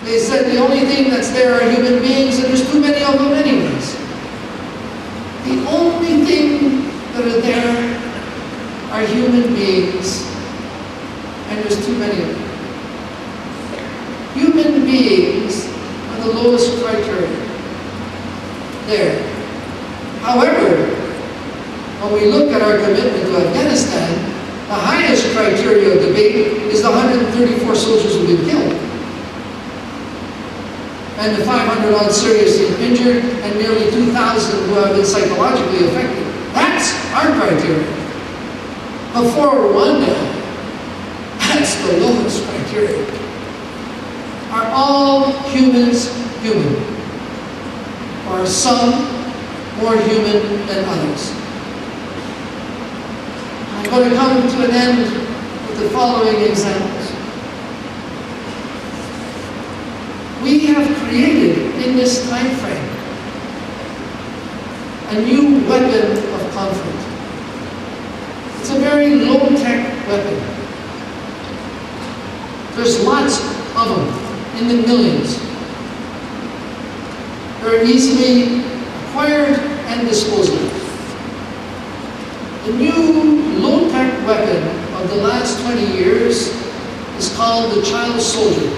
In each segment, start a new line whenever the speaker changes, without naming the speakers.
They said the only thing that's there are human beings, and there's too many of them anyways. The only thing that are there are human beings, and there's too many of them. Human beings are the lowest criteria there. However, when we look at our commitment to Afghanistan, the highest criteria of debate is the 134 soldiers who've been killed, and the 500 odd seriously injured, and nearly 2,000 who have been psychologically affected. That's our criteria. Before Rwanda, that's the lowest criteria. Are all humans human? Or are some more human than others? I'm going to come to an end with the following examples. We have created in this time frame a new weapon of conflict. It's a very low-tech weapon. There's lots of them in the millions. They're easily acquired and disposed of. The new low-tech weapon of the last 20 years is called the child soldier.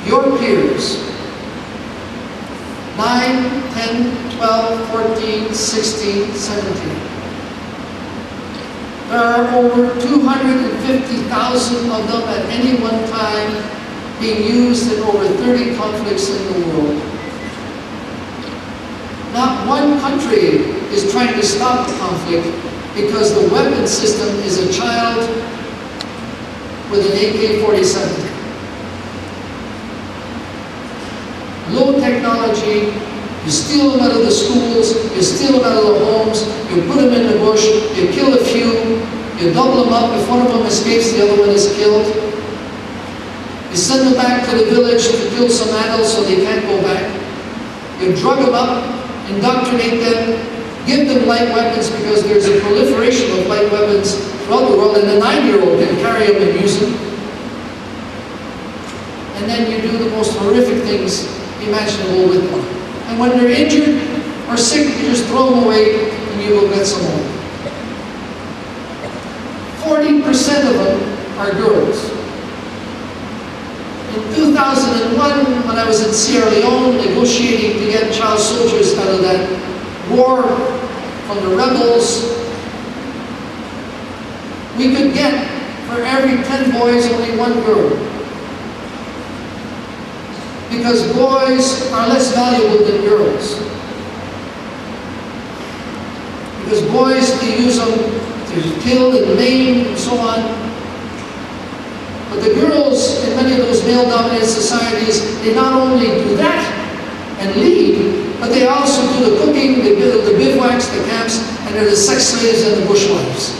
Your peers, 9, 10, 12, 14, 16, 17. There are over 250,000 of them at any one time being used in over 30 conflicts in the world. Not one country is trying to stop the conflict because the weapon system is a child with an AK-47. Low technology, you steal them out of the schools, you steal them out of the homes, you put them in the bush, you kill a few, you double them up. If one of them escapes, the other one is killed. You send them back to the village to kill some adults so they can't go back. You drug them up, indoctrinate them, give them light weapons because there's a proliferation of light weapons throughout the world, and the 9-year-old can carry them and use them. And then you do the most horrific things imaginable with them. And when they're injured or sick, you just throw them away and you will get some more. 40% of them are girls. In 2001, when I was in Sierra Leone negotiating to get child soldiers out of that war from the rebels, we could get, for every 10 boys, only 1 girl. Because boys are less valuable than girls. Because boys, they use them to kill and maim and so on. But the girls in many of those male-dominated societies, they not only do that and lead, but they also do the cooking, they build the bivouacs, the camps, and they're the sex slaves and the bushwives.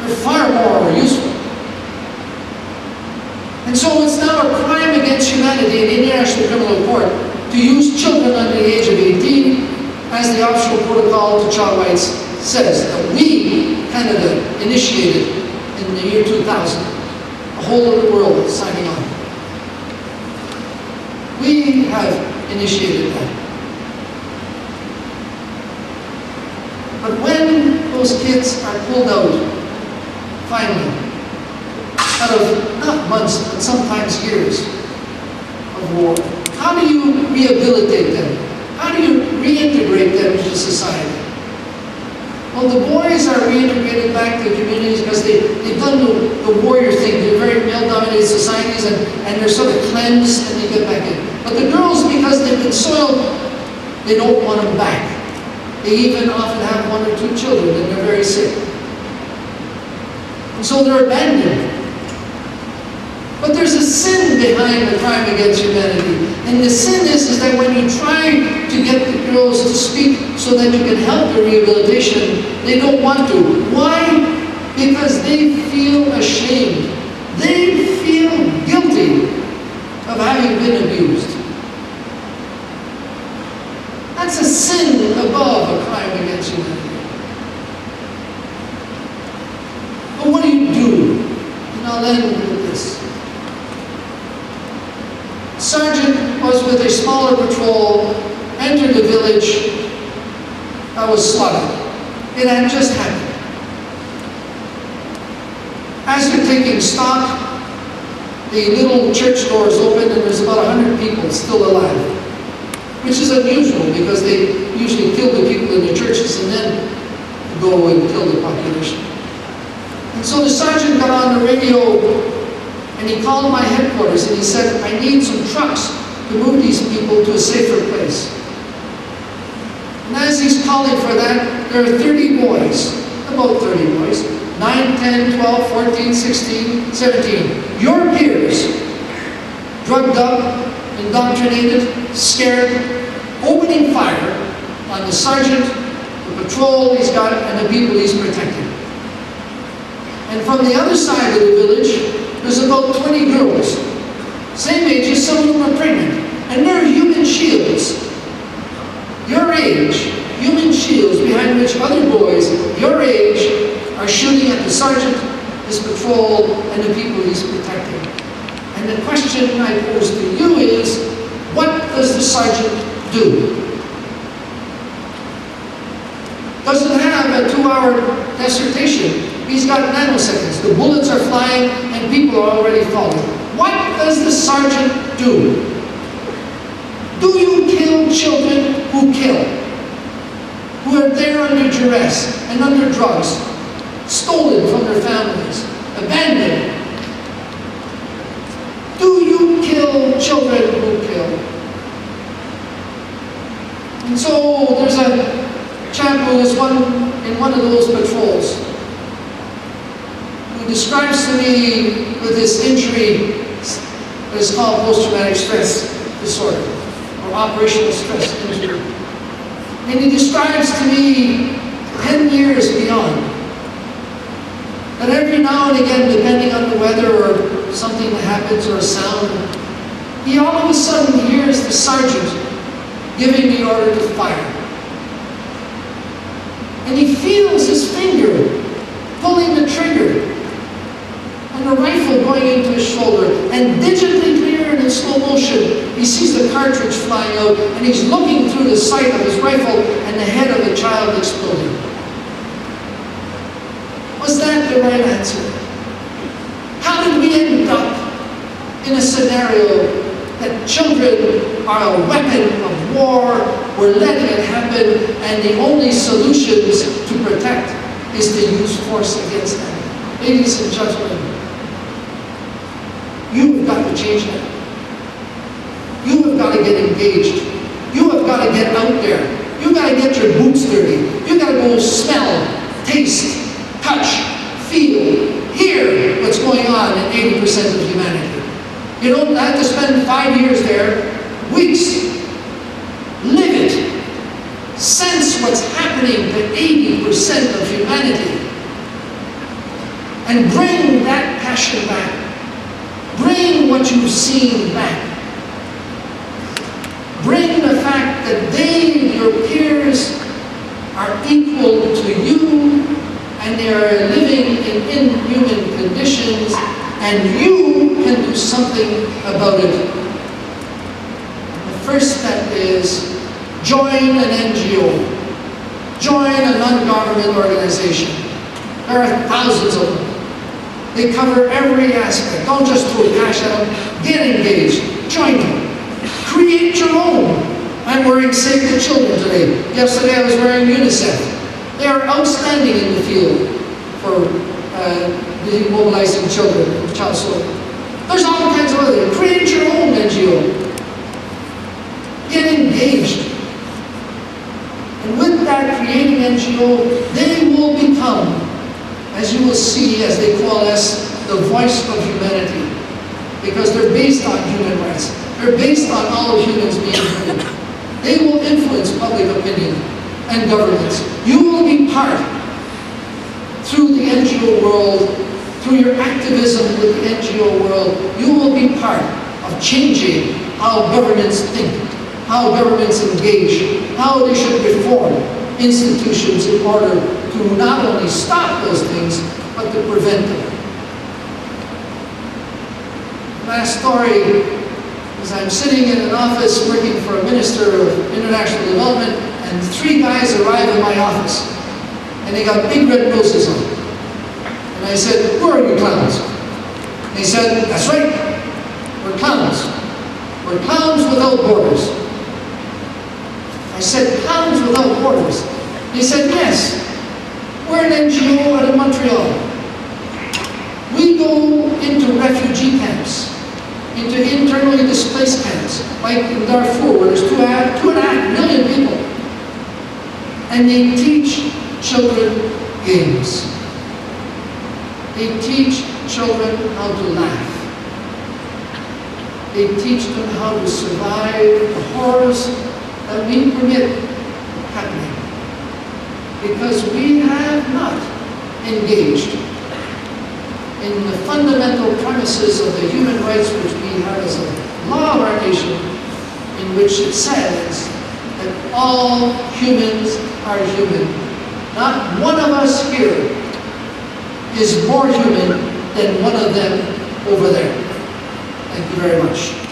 They're far more useful. And so it's now a crime against humanity in the International Criminal Court to use children under the age of 18, as the optional protocol to child rights says, that we, Canada, initiated in the year 2000. The whole of the world is signing on. We have initiated that. But when those kids are pulled out, finally, out of not months, but sometimes years of war, how do you rehabilitate them? How do you reintegrate them into society? Well, the boys are reintegrated back to communities because they've done the warrior thing. They're very male-dominated societies, and they're sort of cleansed, and they get back in. But the girls, because they've been soiled, they don't want them back. They even often have 1 or 2 children, and they're very sick. And so they're abandoned. But there's a sin behind the crime against humanity. And the sin is that when you try to get the girls to speak so that you can help their rehabilitation, they don't want to. Why? Because they feel ashamed. They feel guilty of having been abused. That's a sin above a crime against humanity. But what do you do? And I'll end with this. a smaller patrol entered the village that was slaughtered. It had just happened. As they're taking stock, the little church doors open and there's about 100 people still alive, which is unusual because they usually kill the people in the churches and then go and kill the population. And so the sergeant got on the radio and he called my headquarters and he said, I need some trucks to move these people to a safer place. And as he's calling for that, there are 30 boys, about 30 boys, 9, 10, 12, 14, 16, 17, your peers, drugged up, indoctrinated, scared, opening fire on the sergeant, the patrol he's got, and the people he's protecting. And from the other side of the village, there's about 20 girls, same ages, some of them are pregnant, and they're human shields. Your age, human shields behind which other boys, your age, are shooting at the sergeant, his patrol, and the people he's protecting. And the question I pose to you is, what does the sergeant do? Doesn't have a 2-hour dissertation. He's got nanoseconds. The bullets are flying and people are already falling. What does the sergeant do? Do you kill children who kill? Who are there under duress and under drugs, stolen from their families, abandoned? Do you kill children who kill? And so there's a chap who is in one of those patrols who describes to me with this injury that is called post-traumatic stress disorder or operational stress injury. And he describes to me 10 years beyond that every now and again, depending on the weather or something that happens or a sound, he all of a sudden hears the sergeant giving the order to fire. And he feels his finger pulling the trigger and the rifle going into his shoulder, and digitally clear and in slow motion, he sees the cartridge flying out and he's looking through the sight of his rifle and the head of a child exploding. Was that the right answer? How did we end up in a scenario that children are a weapon of war, we're letting it happen, and the only solutions to protect is to use force against them? Ladies and gentlemen, you have got to change that. You have got to get engaged. You have got to get out there. You've got to get your boots dirty. You've got to go smell, taste, touch, feel, hear what's going on in 80% of humanity. You don't have to spend 5 years there, weeks. Live it. Sense what's happening to 80% of humanity. And bring that passion back. Bring what you've seen back. Bring the fact that they, your peers, are equal to you, and they are living in inhuman conditions, and you can do something about it. The first step is join an NGO. Join a non-government organization. There are thousands of them. They cover every aspect. Don't just throw cash at them. Get engaged. Join them. Create your own. I'm wearing Save the Children today. Yesterday I was wearing UNICEF. They are outstanding in the field for mobilizing children, child soldiers. There's all kinds of other. Create your own NGO. Get engaged. And with that creating NGO, they will become, as you will see as they coalesce, the voice of humanity. Because they're based on human rights. They're based on all humans being human. They will influence public opinion and governments. You will be part, through the NGO world, through your activism with the NGO world, you will be part of changing how governments think, how governments engage, how they should reform institutions in order to not only stop those things, but to prevent them. Last story is I'm sitting in an office working for a minister of international development, and 3 guys arrive in my office. And they got big red noses on. And I said, "Who are you clowns?" They said, "That's right, we're clowns. We're clowns without borders." I said, "Clowns without borders?" They said, "Yes. We're an NGO out of Montreal. We go into refugee camps, into internally displaced camps, like in Darfur, where there's 2.5 million people. And they teach children games. They teach children how to laugh. They teach them how to survive the horrors that we permit happening. Because we have not engaged in the fundamental premises of the human rights which we have as a law of our nation, in which it says that all humans are human. Not one of us here is more human than one of them over there. Thank you very much.